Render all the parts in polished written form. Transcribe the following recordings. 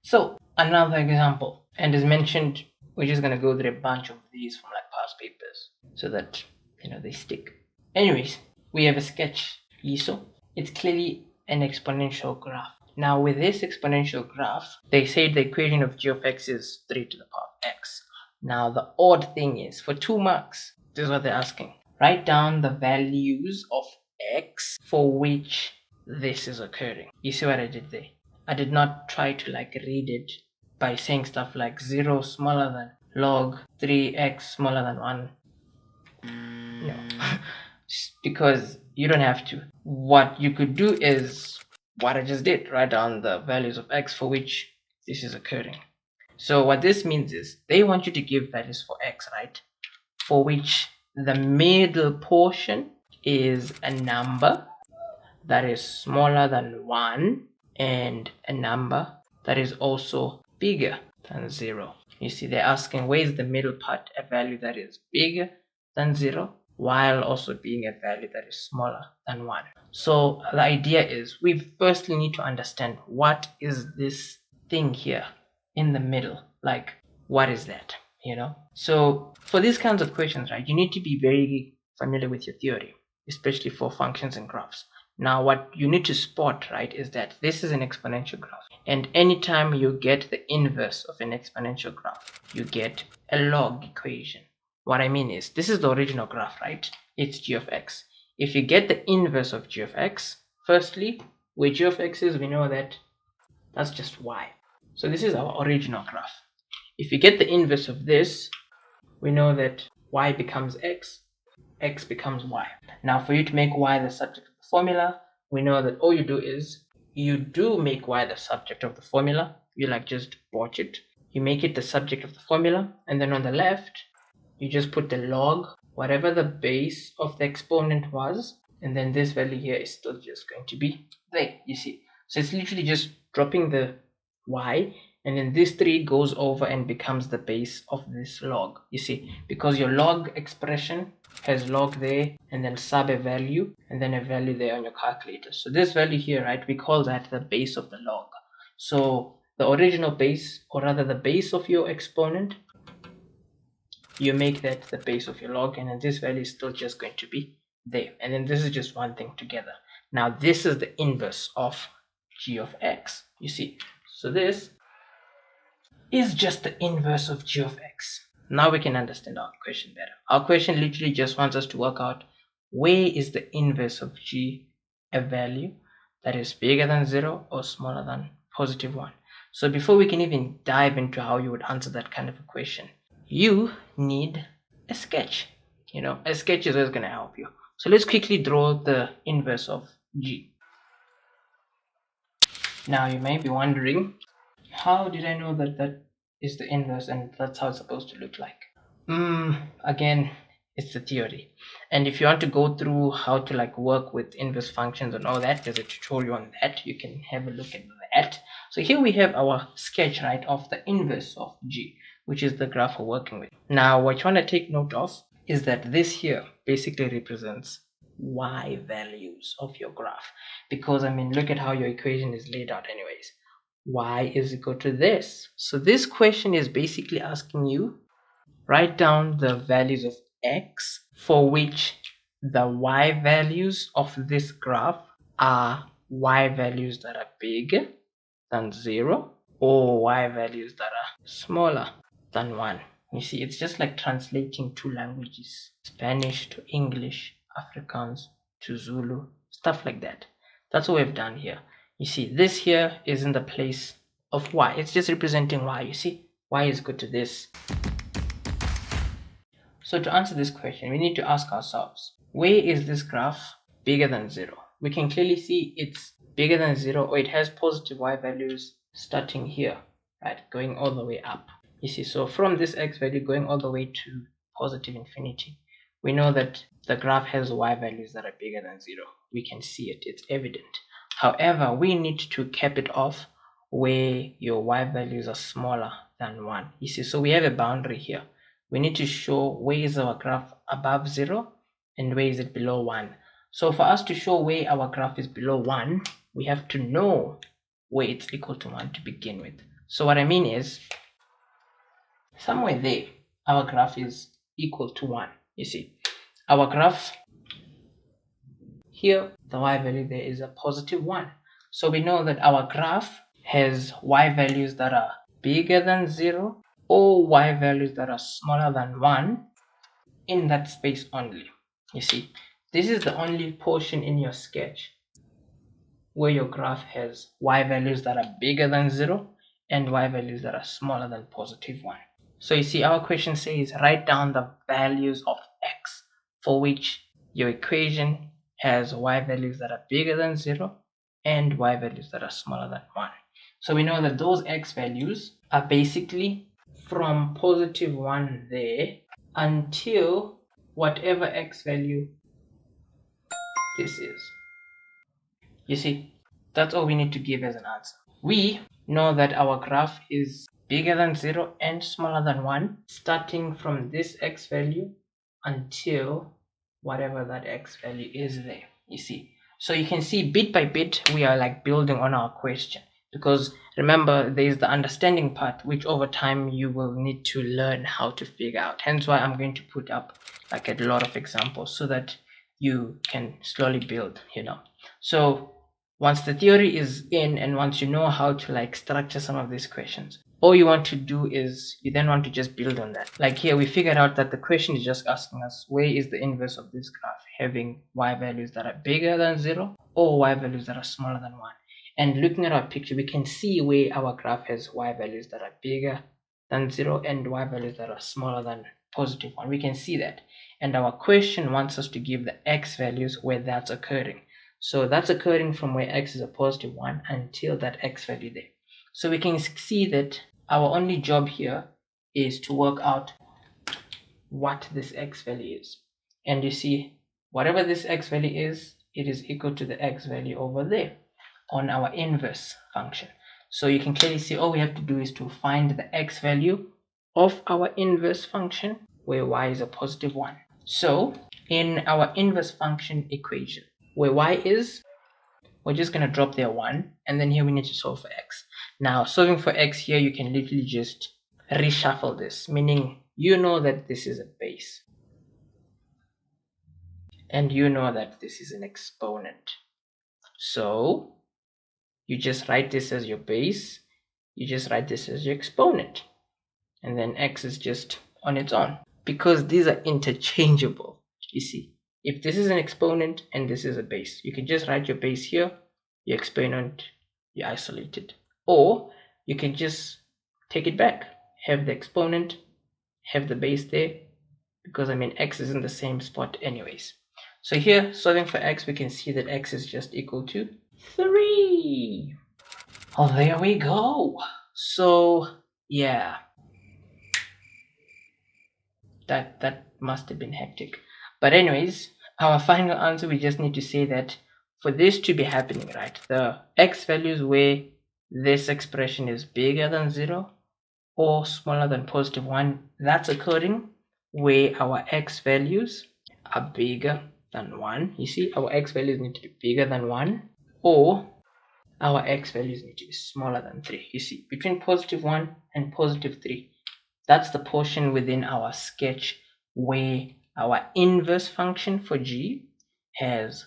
So another example, and as mentioned, we're just gonna go through a bunch of these from like past papers so that they stick. Anyways, we have a sketch, ISO. It's clearly an exponential graph. Now with this exponential graph, they say the equation of g of x is 3 to the power of x. Now the odd thing is, for 2 marks, this is what they're asking. Write down the values of x for which this is occurring. You see what I did there? I did not try to like read it by saying stuff like 0 smaller than log 3x smaller than 1. No. Because you don't have to. What you could do is what I just did, write down the values of x for which this is occurring. So what this means is they want you to give values for x, right? For which the middle portion is a number that is smaller than 1 and a number that is also bigger than 0. You see, they're asking where is the middle part, a value that is bigger than 0 while also being a value that is smaller than 1. So the idea is we firstly need to understand what is this thing here in the middle, like what is that, So for these kinds of questions, right, you need to be very familiar with your theory, especially for functions and graphs. Now what you need to spot, right, is that this is an exponential graph, and anytime you get the inverse of an exponential graph, you get a log equation. What I mean is, this is the original graph, right? It's g of x. If you get the inverse of g of x, firstly, where g of x is, we know that that's just y. So this is our original graph. If you get the inverse of this, we know that y becomes x, x becomes y. Now for you to make y the subject of the formula, we know that all you do is you do make y the subject of the formula. You like just botch it. You make it the subject of the formula, and then on the left, you just put the log, whatever the base of the exponent was, and then this value here is still just going to be there, you see. So it's literally just dropping the y, and then this 3 goes over and becomes the base of this log, you see, because your log expression has log there and then sub a value and then a value there on your calculator. So this value here, right, we call that the base of the log. So the original base, or rather the base of your exponent, you make that the base of your log, and then this value is still just going to be there, and then this is just one thing together. Now this is the inverse of g of x, you see. So this is just the inverse of g of x. Now we can understand our question better. Our question literally just wants us to work out where is the inverse of g a value that is bigger than 0 or smaller than positive 1. So before we can even dive into how you would answer that kind of a question, you need a sketch. A sketch is always going to help you. So let's quickly draw the inverse of g. Now you may be wondering, how did I know that that is the inverse and that's how it's supposed to look like? Again, it's the theory. And if you want to go through how to like work with inverse functions and all that, there's a tutorial on that. You can have a look at that. So here we have our sketch, right, of the inverse of g, which is the graph we're working with. Now what you want to take note of is that this here basically represents y values of your graph, because I mean, look at how your equation is laid out anyways. Y is equal to this. So this question is basically asking you, write down the values of x for which the y values of this graph are y values that are bigger than 0 or y values that are smaller than 1. You see, it's just like translating 2 languages, Spanish to English, Afrikaans to Zulu, stuff like that. That's what we've done here. You see, this here is in the place of y. It's just representing y. You see, y is equal to this. So to answer this question, we need to ask ourselves, where is this graph bigger than 0? We can clearly see it's bigger than 0, or it has positive y values starting here, right, going all the way up. You see, so from this x value going all the way to positive infinity, we know that the graph has y values that are bigger than 0. We can see it, it's evident. However, we need to cap it off where your y values are smaller than 1. You see, so we have a boundary here. We need to show where is our graph above 0 and where is it below 1. So for us to show where our graph is below 1, we have to know where it's equal to 1 to begin with. So what I mean is, somewhere there, our graph is equal to 1. You see, our graph here, the y value there is a positive 1. So we know that our graph has y values that are bigger than 0 or y values that are smaller than 1 in that space only. You see, this is the only portion in your sketch where your graph has y values that are bigger than 0 and y values that are smaller than positive 1. So you see, our question says write down the values of x for which your equation has y values that are bigger than 0 and y values that are smaller than 1. So we know that those x values are basically from positive 1 there until whatever x value this is. You see, that's all we need to give as an answer. We know that our graph is bigger than 0 and smaller than 1, starting from this x value until whatever that x value is there. You see, so you can see bit by bit we are like building on our question, because remember there is the understanding part which over time you will need to learn how to figure out. Hence why I'm going to put up like a lot of examples so that you can slowly build, you know. So once the theory is in and once you know how to like structure some of these questions, all you want to do is you then want to just build on that. Like here we figured out that the question is just asking us where is the inverse of this graph having y values that are bigger than 0 or y values that are smaller than 1. And looking at our picture, we can see where our graph has y values that are bigger than 0 and y values that are smaller than positive 1. We can see that. And our question wants us to give the x values where that's occurring. So that's occurring from where x is a positive 1 until that x value there. So we can see that our only job here is to work out what this x value is. And you see, whatever this x value is, it is equal to the x value over there on our inverse function. So you can clearly see all we have to do is to find the x value of our inverse function where y is a positive 1. So in our inverse function equation, where y is, we're just going to drop there 1, and then here we need to solve for x. Now solving for x here, you can literally just reshuffle this, meaning you know that this is a base and you know that this is an exponent. So you just write this as your base, you just write this as your exponent, and then x is just on its own because these are interchangeable. You see, if this is an exponent and this is a base, you can just write your base here, your exponent, you isolate it. Or you can just take it back, have the exponent, have the base there, because I mean x is in the same spot anyways. So here, solving for x, we can see that x is just equal to 3. Oh, there we go. So yeah, that must have been hectic. But anyways, our final answer, we just need to say that for this to be happening, right, the x values where this expression is bigger than 0 or smaller than positive 1, that's occurring where our x values are bigger than 1. You see, our x values need to be bigger than 1, or our x values need to be smaller than 3. You see, between positive 1 and positive 3, that's the portion within our sketch where our inverse function for g has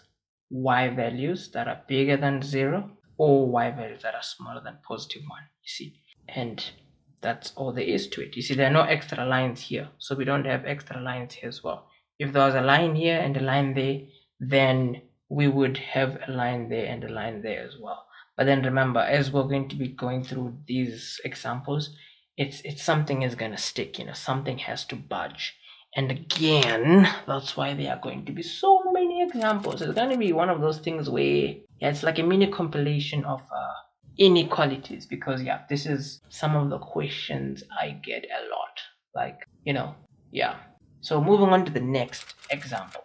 y values that are bigger than 0 or y values that are smaller than positive 1. You see, and that's all there is to it. You see, there are no extra lines here, so we don't have extra lines here as well. If there was a line here and a line there, then we would have a line there and a line there as well. But then remember, as we're going to be going through these examples, it's something is going to stick, you know, something has to budge. And again, that's why there are going to be so many examples. It's going to be one of those things where, yeah, it's like a mini compilation of inequalities, because yeah, this is some of the questions I get a lot, like, you know, yeah. So moving on to the next example.